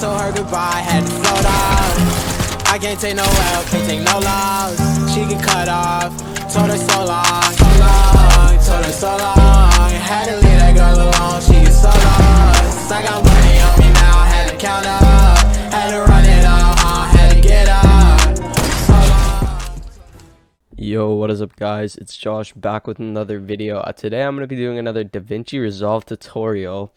told her goodbye, had to float off. I can't take no L, can't take no loss. She get cut off, told her so long, so long, told her so long. Had to leave that girl alone, she gets so lost. I got money on me now, had to count up, had to run it all, had to get up. So long. Yo, what is up guys, it's Josh back with another video. Today I'm going to be doing another DaVinci Resolve tutorial.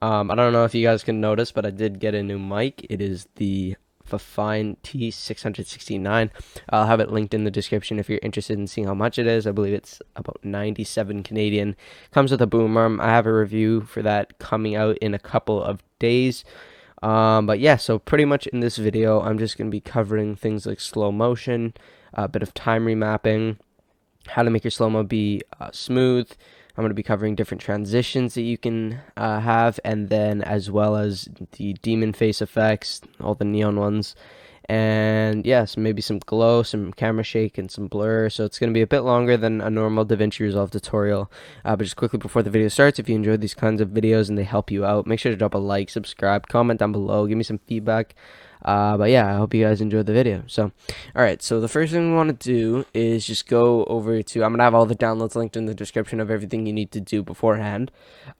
I don't know if you guys can notice, but I did get a new mic. It is the fortnte 669. I'll have it linked in the description if you're interested in seeing how much it is. I believe it's about 97 Canadian. Comes with a boom arm. I have a review for that coming out in a couple of days. But yeah, so pretty much in this video I'm just going to be covering things like slow motion, a bit of time remapping, how to make your slow-mo be smooth. I'm going to be covering different transitions that you can have, and then as well as the demon face effects, all the neon ones, and yes, maybe some glow, some camera shake, and some blur. So it's going to be a bit longer than a normal DaVinci Resolve tutorial. But just quickly before the video starts, if you enjoyed these kinds of videos and they help you out, make sure to drop a like, subscribe, comment down below, give me some feedback. But yeah, I hope you guys enjoyed the video. So alright, so the first thing we want to do is just go over to, I'm going to have all the downloads linked in the description of everything you need to do beforehand.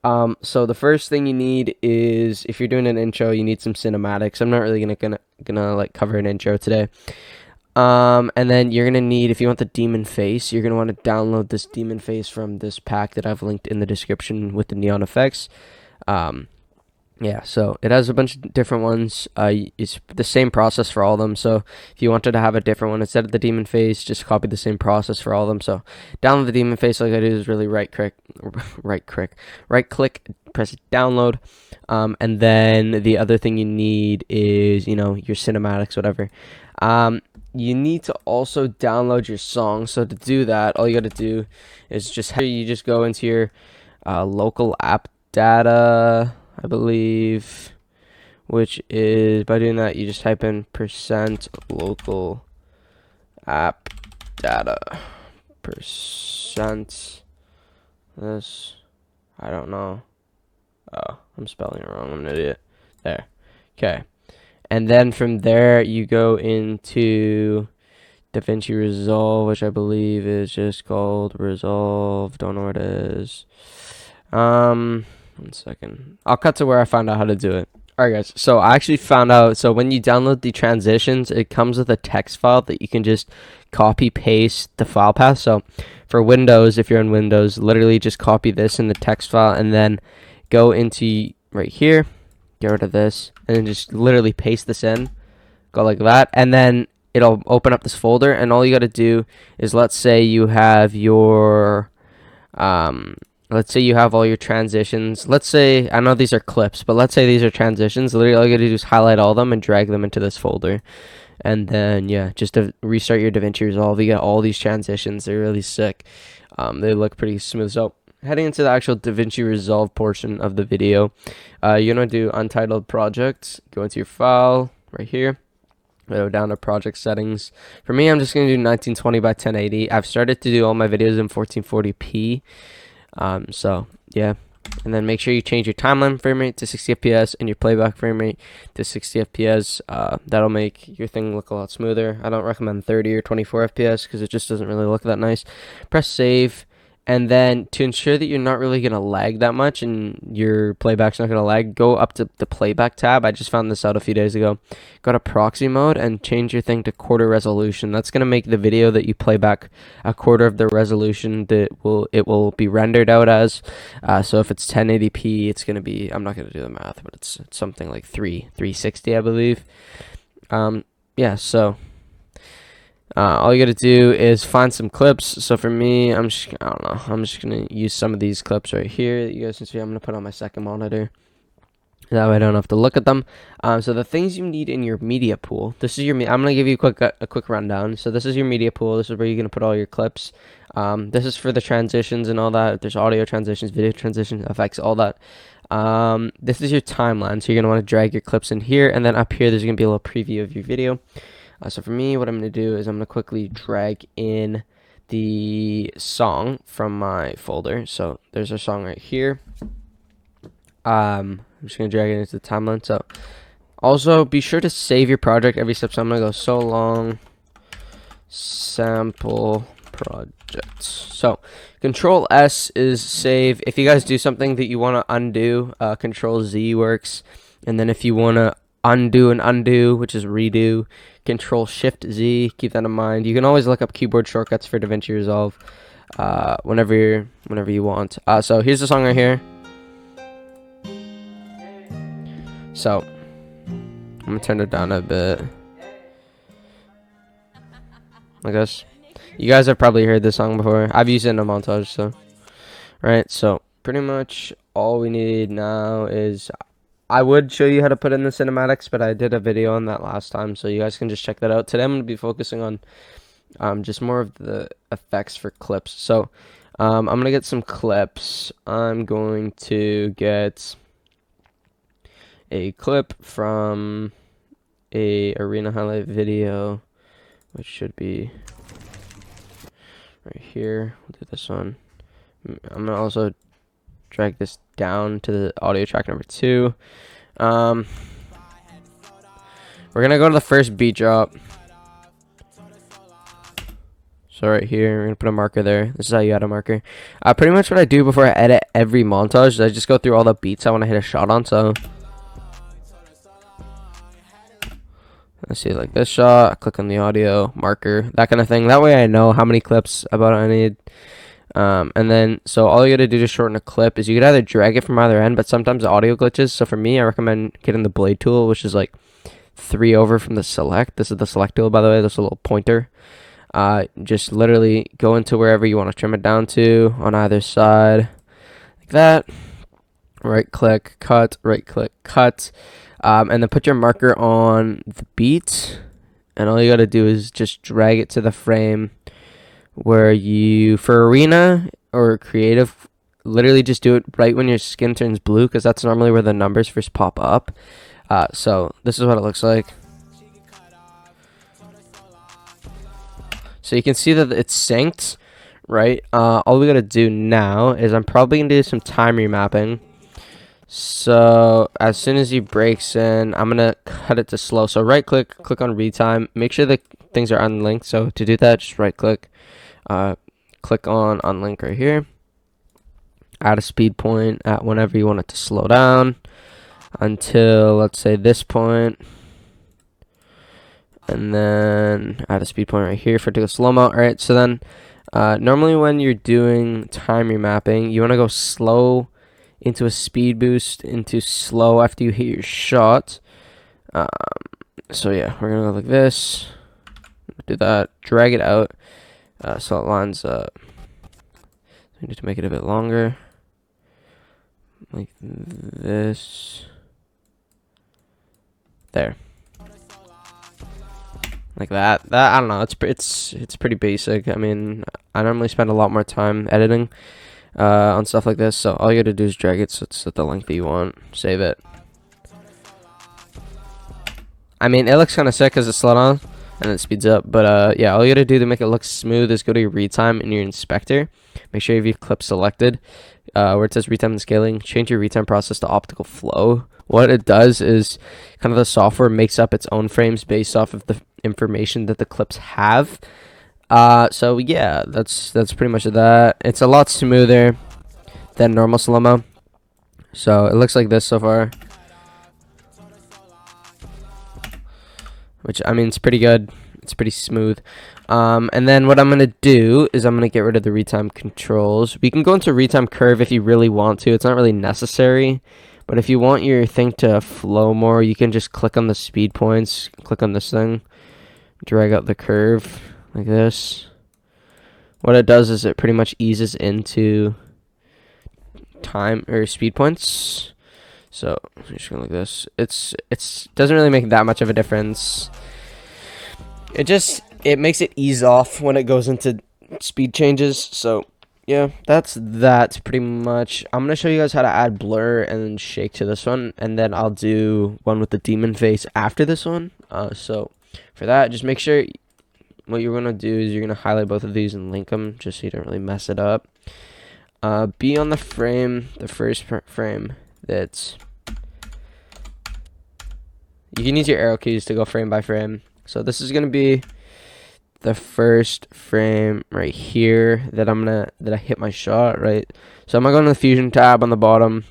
So the first thing you need is, if you're doing an intro, you need some cinematics. I'm not really gonna like cover an intro today. And then you're gonna need, if you want the demon face, you're gonna want to download this demon face from this pack that I've linked in the description with the neon effects. Yeah, so it has a bunch of different ones. It's the same process for all of them. So if you wanted to have a different one instead of the demon face, just copy the same process for all of them. So download the demon face. All you gotta do is really right click, press download, and then the other thing you need is, you know, your cinematics, whatever. You need to also download your song. So to do that, all you gotta do is just go into your local app data, I believe, which is, by doing that, you just type in %local app data, this, I don't know, oh, I'm spelling it wrong, I'm an idiot, there, okay, and then from there, you go into DaVinci Resolve, which I believe is just called Resolve, don't know where it is, 1 second. I'll cut to where I found out how to do it. Alright guys, so I actually found out, so when you download the transitions, it comes with a text file that you can just copy paste the file path. So for Windows, if you're in Windows, literally just copy this in the text file and then go into right here, get rid of this, and then just literally paste this in, go like that, and then it'll open up this folder, and all you got to do is, let's say you have your let's say you have all your transitions. Let's say, I know these are clips, but let's say these are transitions. Literally all you gotta do is highlight all of them and drag them into this folder. And then, yeah, just to restart your DaVinci Resolve, you get all these transitions. They're really sick. They look pretty smooth. So heading into the actual DaVinci Resolve portion of the video, you're gonna do Untitled Projects. Go into your file right here. Go down to project settings. For me, I'm just gonna do 1920 by 1080. I've started to do all my videos in 1440p. So yeah, and then make sure you change your timeline frame rate to 60 fps and your playback frame rate to 60 fps. That'll make your thing look a lot smoother. I don't recommend 30 or 24 fps because it just doesn't really look that nice. Press save, and then to ensure that you're not really gonna lag that much and your playback's not gonna lag, go up to the playback tab. I just found this out a few days ago. Go to proxy mode and change your thing to quarter resolution. That's gonna make the video that you play back a quarter of the resolution that it will be rendered out as. So if it's 1080p, it's gonna be, I'm not gonna do the math, but it's something like 360, I believe. Yeah, so all you gotta do is find some clips. So for me, I don't know, I'm just gonna use some of these clips right here that you guys can see. I'm gonna put on my second monitor, that way I don't have to look at them. So the things you need in your media pool, this is your I'm gonna give you a quick rundown. So this is your media pool. This is where you're gonna put all your clips. This is for the transitions and all that. There's audio transitions, video transitions, effects, all that. This is your timeline, so you're gonna want to drag your clips in here, and then up here there's gonna be a little preview of your video. So for me, what I'm going to do is I'm going to quickly drag in the song from my folder. So there's our song right here. I'm just going to drag it into the timeline. So Also, be sure to save your project every step. So I'm gonna go so long sample projects. So Control S is save. If you guys do something that you want to undo, Control Z works. And then if you want to undo, which is redo, Control Shift Z. Keep that in mind. You can always look up keyboard shortcuts for Davinci Resolve whenever you want. So here's the song right here. So I'm gonna turn it down a bit. I guess you guys have probably heard this song before. I've used it in a montage, so right. So pretty much all we need now is I would show you how to put in the cinematics, but I did a video on that last time, so you guys can just check that out. Today I'm gonna be focusing on just more of the effects for clips. So I'm gonna get some clips. I'm going to get a clip from a arena highlight video, which should be right here. We'll do this one. I'm gonna also drag this down to the audio track number 2. We're gonna go to the first beat drop. So right here, we're gonna put a marker there. This is how you add a marker. Pretty much what I do before I edit every montage is I just go through all the beats I want to hit a shot on. So let's see, like this shot, I click on the audio marker, that kind of thing. That way I know how many clips about I need. And then, so all you gotta do to shorten a clip is you could either drag it from either end, but sometimes the audio glitches. So for me, I recommend getting the blade tool, which is like 3 over from the select. This is the select tool, by the way. This is a little pointer. Just literally go into wherever you want to trim it down to on either side, like that. Right click, cut, right click, cut. And then put your marker on the beat, and all you gotta do is just drag it to the frame where you, for arena or creative, literally just do it right when your skin turns blue, because that's normally where the numbers first pop up. So this is what it looks like. So you can see that it's synced, right? All we gotta do now is I'm probably gonna do some time remapping. So as soon as he breaks in, I'm gonna cut it to slow. So right click, click on retime, make sure the things are unlinked. So to do that, just right click, click on unlink right here, add a speed point at whenever you want it to slow down until, let's say, this point, and then add a speed point right here for it to go slow-mo. All right, so then normally when you're doing time remapping, you want to go slow into a speed boost into slow after you hit your shot. So yeah, we're gonna go like this, do that, drag it out so it lines up. We need to make it a bit longer, like this, there, like that. I don't know, it's pretty basic. I mean, I normally spend a lot more time editing on stuff like this, so all you gotta do is drag it so it's at the length that you want, save it. I mean, it looks kind of sick because it's slowed down and it speeds up, but yeah, all you gotta do to make it look smooth is go to your retime in your inspector, make sure you have your clip selected, where it says retime and scaling, change your retime process to optical flow. What it does is kind of the software makes up its own frames based off of the information that the clips have. So yeah, that's pretty much that. It's a lot smoother than normal slow-mo. So it looks like this so far, which, I mean, it's pretty good. It's pretty smooth. And then what I'm gonna do is I'm gonna get rid of the retime controls. We can go into retime curve if you really want to. It's not really necessary, but if you want your thing to flow more, you can just click on the speed points, click on this thing, drag out the curve like this. What it does is it pretty much eases into time or speed points. So I'm just going like this. It's doesn't really make that much of a difference. It makes it ease off when it goes into speed changes. So yeah, that's pretty much. I'm gonna show you guys how to add blur and shake to this one, and then I'll do one with the demon face after this one. So for that, just make sure what you're gonna do is you're gonna highlight both of these and link them, just so you don't really mess it up. Be on the frame, the first frame that You can use your arrow keys to go frame by frame. So this is gonna be the first frame right here that I hit my shot, right? So I'm gonna go to the fusion tab on the bottom,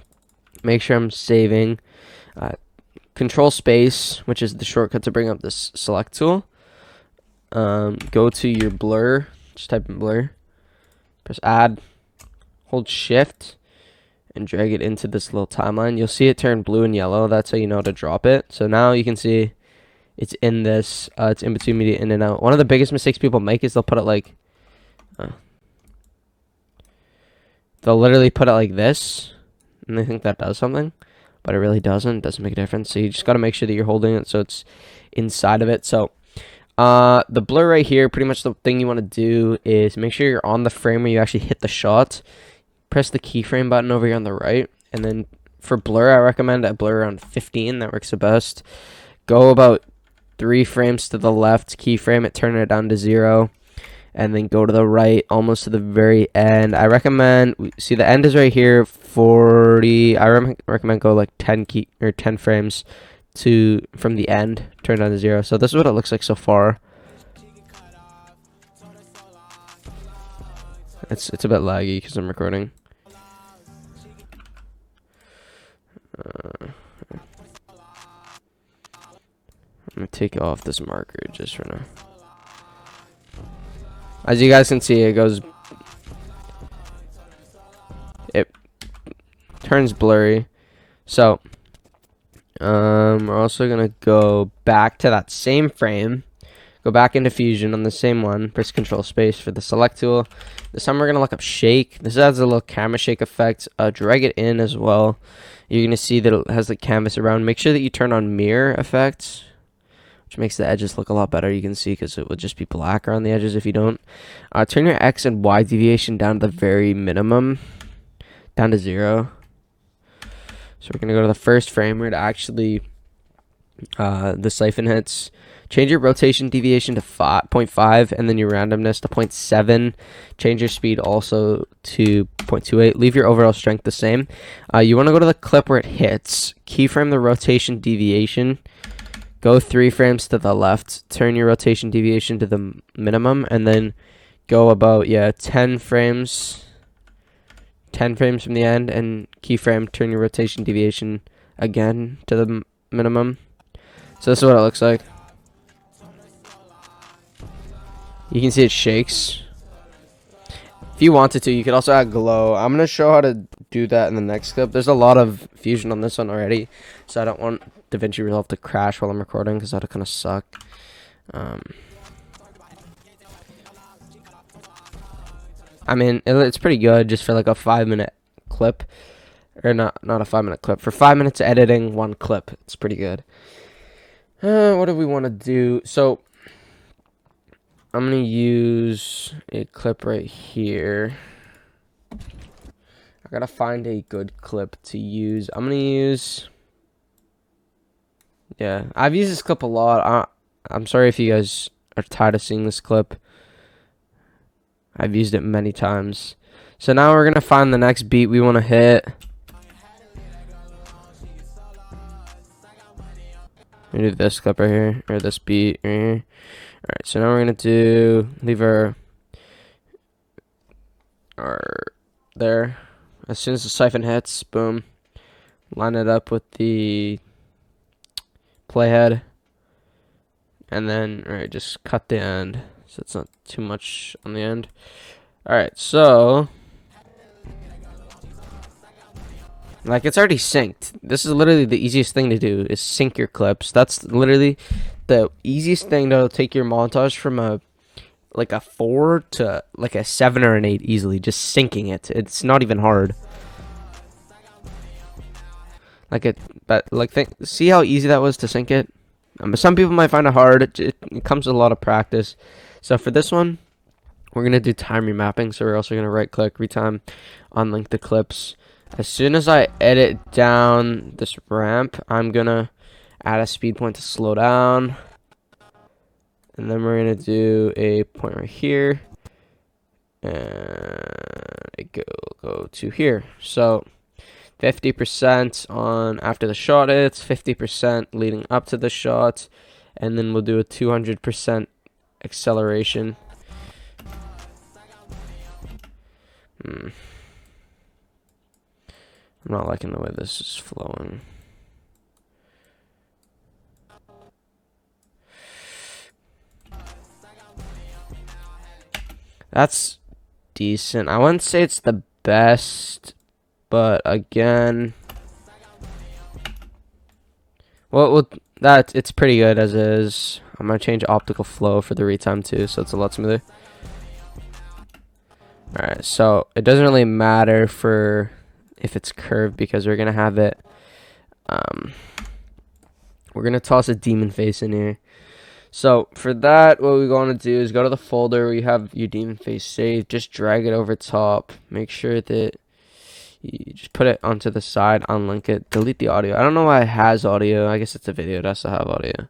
make sure I'm saving, control space, which is the shortcut to bring up this select tool. Go to your blur, just type in blur, press add, hold shift, and drag it into this little timeline. You'll see it turn blue and yellow. That's how you know to drop it. So now you can see it's in this, it's in between media in and out. One of the biggest mistakes people make is they'll put it like, they'll literally put it like this, and they think that does something, but it really doesn't. It doesn't make a difference. So you just got to make sure that you're holding it so it's inside of it. So the blur right here, pretty much the thing you want to do is make sure you're on the frame where you actually hit the shot. Press the keyframe button over here on the right, and then for blur, I recommend a blur around 15. That works the best. Go about 3 frames to the left, keyframe it, turn it down to 0, and then go to the right almost to the very end. I recommend, see the end is right here, 40. I recommend go like 10 frames from the end, turn it down to 0. So this is what it looks like so far. It's a bit laggy because I'm recording. I'm gonna take off this marker just for now. As you guys can see, it turns blurry. So we're also gonna go back to that same frame, go back into fusion on the same one, press control space for the select tool. This time we're gonna look up shake. This adds a little camera shake effect. Drag it in as well. You're gonna see that it has the canvas around. Make sure that you turn on mirror effects, which makes the edges look a lot better. You can see because it would just be black around the edges if you don't. Turn your X and Y deviation down to the very minimum, down to 0. So we're gonna go to the first frame where it actually the siphon hits. Change your rotation deviation to 0.5 and then your randomness to 0.7. Change your speed also to 0.28. Leave your overall strength the same. You want to go to the clip where it hits. Keyframe the rotation deviation. Go 3 frames to the left. Turn your rotation deviation to the minimum, and then go about 10 frames. 10 frames from the end, and keyframe. Turn your rotation deviation again to the minimum. So this is what it looks like. You can see it shakes. If you wanted to, you could also add glow. I'm going to show how to do that in the next clip. There's a lot of fusion on this one already, so I don't want Davinci Resolve to crash while I'm recording because that would kind of suck. I mean, it's pretty good just for like a 5-minute clip. Or not a 5-minute clip. For 5 minutes editing one clip, it's pretty good. What do we want to do? So I'm going to use a clip right here. I got to find a good clip to use. I'm going to use... Yeah, I've used this clip a lot. I'm sorry if you guys are tired of seeing this clip. I've used it many times. So now we're going to find the next beat we want to hit. We do this clip right here, or this beat right here. Alright, so now we're going to leave our there. As soon as the siphon hits, boom. Line it up with the playhead. And then, alright, just cut the end. So it's not too much on the end. Alright, so like it's already synced. This is literally the easiest thing to do is sync your clips. That's literally the easiest thing that'll take your montage from a 4 to like a 7 or an 8 easily. Just syncing it. It's not even hard. See how easy that was to sync it? Some people might find it hard. It comes with a lot of practice. So for this one, we're going to do time remapping. So we're also going to right click, retime, unlink the clips. As soon as I edit down this ramp, I'm going to add a speed point to slow down. And then we're going to do a point right here. And it go to here. So 50% on after the shot hits, 50% leading up to the shot, and then we'll do a 200% acceleration. I'm not liking the way this is flowing. That's decent. I wouldn't say it's the best, but again, well, that it's pretty good as is. I'm gonna change optical flow for the retime too, so it's a lot smoother. Alright, so it doesn't really matter for if it's curved because we're gonna have it. We're gonna toss a demon face in here. So for that, what we're going to do is go to the folder where you have your demon face saved. Just drag it over top. Make sure that you just put it onto the side, unlink it, delete the audio. I don't know why it has audio. I guess it's a video. It has to have audio.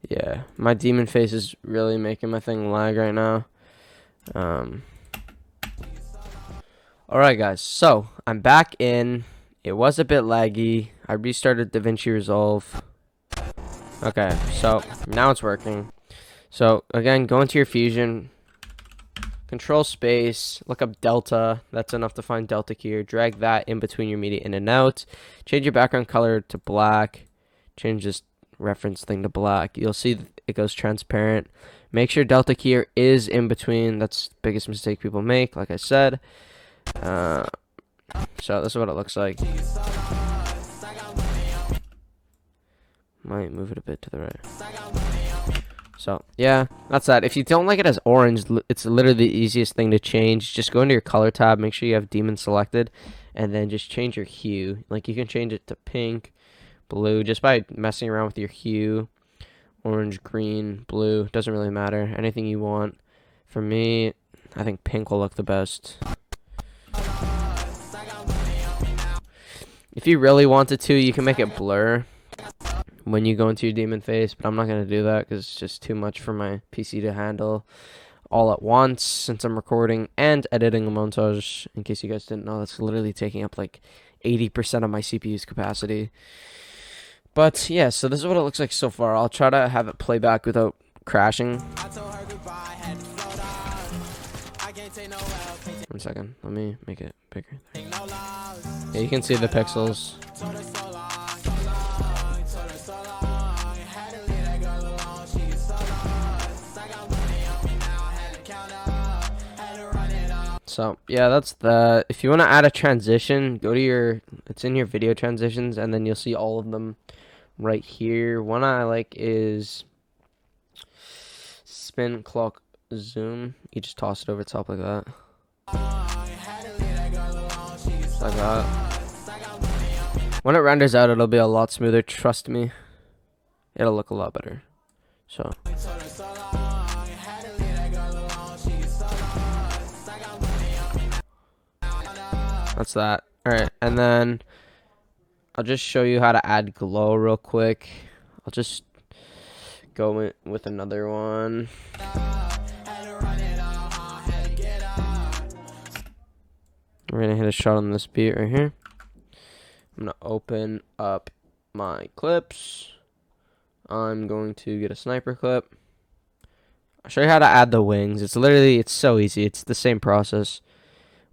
Yeah, my demon face is really making my thing lag right now. Alright guys, so I'm back in. It was a bit laggy. I restarted Davinci Resolve. Okay, so now it's working. So again, go into your fusion, control space, look up delta. That's enough to find delta here. Drag that in between your media in and out. Change your background color to black. Change this reference thing to black. You'll see it goes transparent. Make sure delta key is in between. That's the biggest mistake people make, like I said. So this is what it looks like. Might move it a bit to the right. So yeah, that's that. If you don't like it as orange, it's literally the easiest thing to change. Just go into your color tab, make sure you have demon selected, and then just change your hue. Like you can change it to pink, blue, just by messing around with your hue. Orange, green, blue, doesn't really matter. Anything you want. For me, I think pink will look the best. If you really wanted to, you can make it blur when you go into your demon face, but I'm not going to do that because it's just too much for my PC to handle all at once since I'm recording and editing a montage. In case you guys didn't know, that's literally taking up like 80% of my CPU's capacity. But yeah, so this is what it looks like so far. I'll try to have it play back without crashing. 1 second, let me make it bigger. Yeah, you can see the pixels. So yeah, that's the. If you want to add a transition, go to your. It's in your video transitions, and then you'll see all of them right here. One I like is spin clock zoom. You just toss it over the top like that. Like that. When it renders out, it'll be a lot smoother. Trust me, it'll look a lot better. So. That's that. Alright, and then I'll just show you how to add glow real quick. I'll just go in with another one. We're gonna hit a shot on this beat right here. I'm gonna open up my clips. I'm going to get a sniper clip. I'll show you how to add the wings. It's so easy. It's the same process.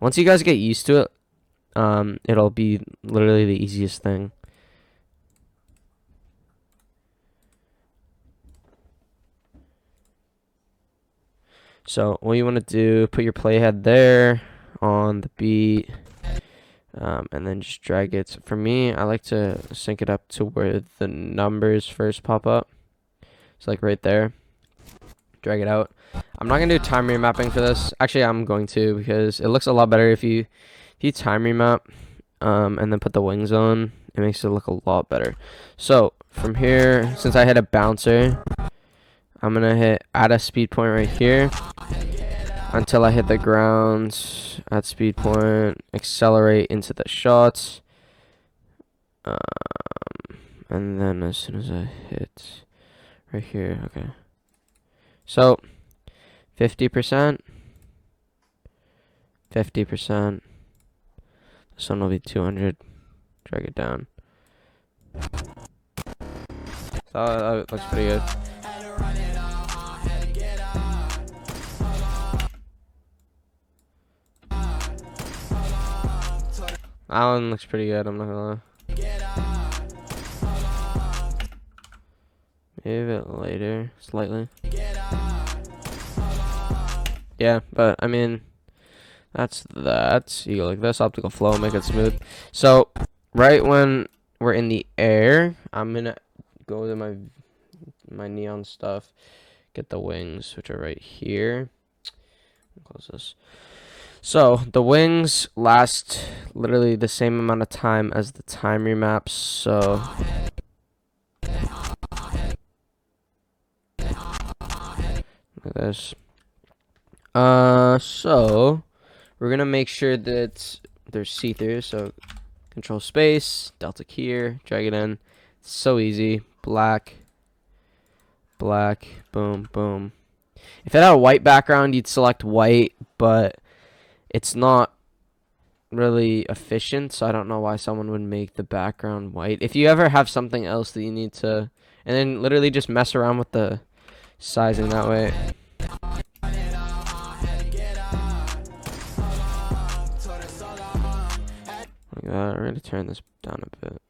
Once you guys get used to it, it'll be literally the easiest thing. So what you want to do, put your playhead there on the beat, and then just drag it. So for me, I like to sync it up to where the numbers first pop up. It's like right there. Drag it out. I'm not going to do time remapping for this. Actually, I'm going to because it looks a lot better if you time remap and then put the wings on. It makes it look a lot better. So from here, since I hit a bouncer, I'm going to hit add a speed point right here until I hit the ground at speed point, accelerate into the shots. And then as soon as I hit right here, okay. So 50%, 50%. This one will be 200. Drag it down. So that looks pretty good. That one looks pretty good, I'm not gonna lie. Maybe a bit later, slightly. Yeah, but I mean, that's that. You go like this, optical flow, make it smooth. So, right when we're in the air, I'm gonna go to my neon stuff, get the wings, which are right here. Close this. So the wings last literally the same amount of time as the time remaps. So like this. So we're gonna make sure that they're see-through. So control space, delta key here, drag it in. It's so easy. Black, black, boom, boom. If it had a white background, you'd select white, but it's not really efficient, so I don't know why someone would make the background white. If you ever have something else that you need to, and then literally just mess around with the sizing that way. Like that. We're gonna turn this down a bit.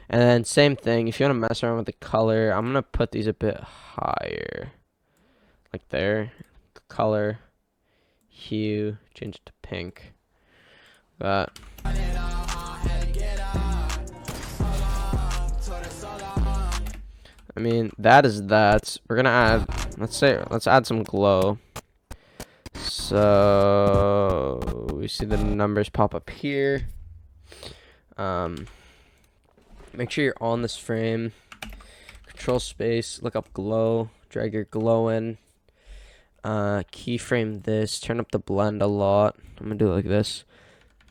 And then same thing, if you want to mess around with the color, I'm gonna put these a bit higher. Like there. Color, hue, change it to pink. That. I mean, that is that. We're gonna add, let's add some glow. So we see the numbers pop up here. Make sure you're on this frame. Control space, look up glow, drag your glow in. Keyframe this, turn up the blend a lot. I'm gonna do it like this.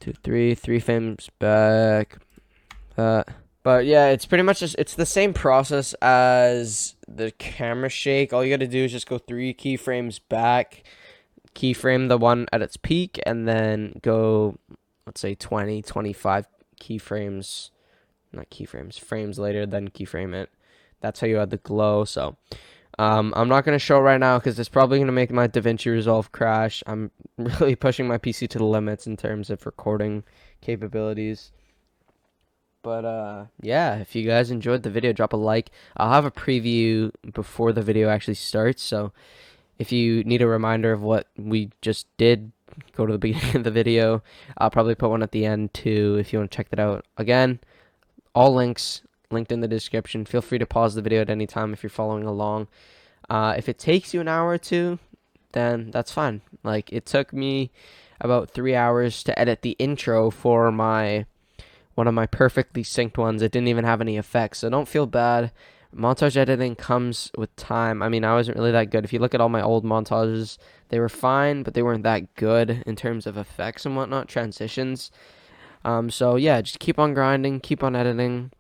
2, 3 frames back. But yeah, it's pretty much just, it's the same process as the camera shake. All you gotta do is just go 3 keyframes back, keyframe the one at its peak, and then go, let's say 20, 25 keyframes, not keyframes, frames later, then keyframe it. That's how you add the glow. So I'm not going to show it right now because it's probably going to make my Davinci Resolve crash. I'm really pushing my PC to the limits in terms of recording capabilities. But yeah, if you guys enjoyed the video, drop a like. I'll have a preview before the video actually starts. So if you need a reminder of what we just did, go to the beginning of the video. I'll probably put one at the end too if you want to check that out. Again, all links linked in the description. Feel free to pause the video at any time if you're following along. If it takes you an hour or two, then that's fine. Like, it took me about 3 hours to edit the intro for one of my perfectly synced ones. It didn't even have any effects, so don't feel bad. Montage editing comes with time. I mean, I wasn't really that good. If you look at all my old montages, they were fine, but they weren't that good in terms of effects and whatnot, transitions. So yeah, just keep on grinding, keep on editing.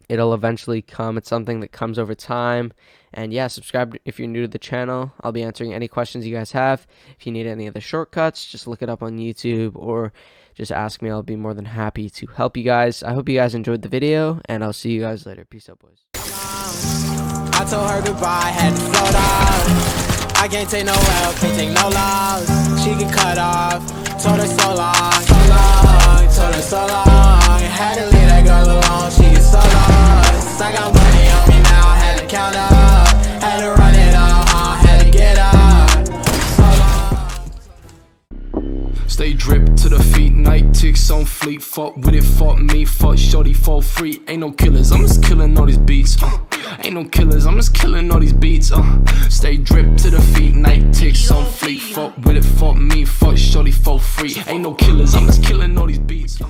It'll eventually come. It's something that comes over time. And yeah, subscribe if you're new to the channel. I'll be answering any questions you guys have. If you need any of the shortcuts, just look it up on YouTube or just ask me. I'll be more than happy to help you guys. I hope you guys enjoyed the video, and I'll see you guys later. Peace out, boys. I told her goodbye, had to float out. I can't take no L, can't take no loss. She get cut off. Told her so long, told her so long. Had to leave that girl alone, she get so lost. I got money on me now, had to count up. Had to run it all, had to get up. Stay dripped to the feet, night ticks on fleet. Fuck with it, fuck me, fuck shorty, fall free. Ain't no killers, I'm just killing all these beats. Ain't no killers, I'm just killing all these beats. Stay dripped to the feet, night ticks on fleet. Fuck with it, fuck me, fuck shorty, fall free. Ain't no killers, I'm just killing all these beats.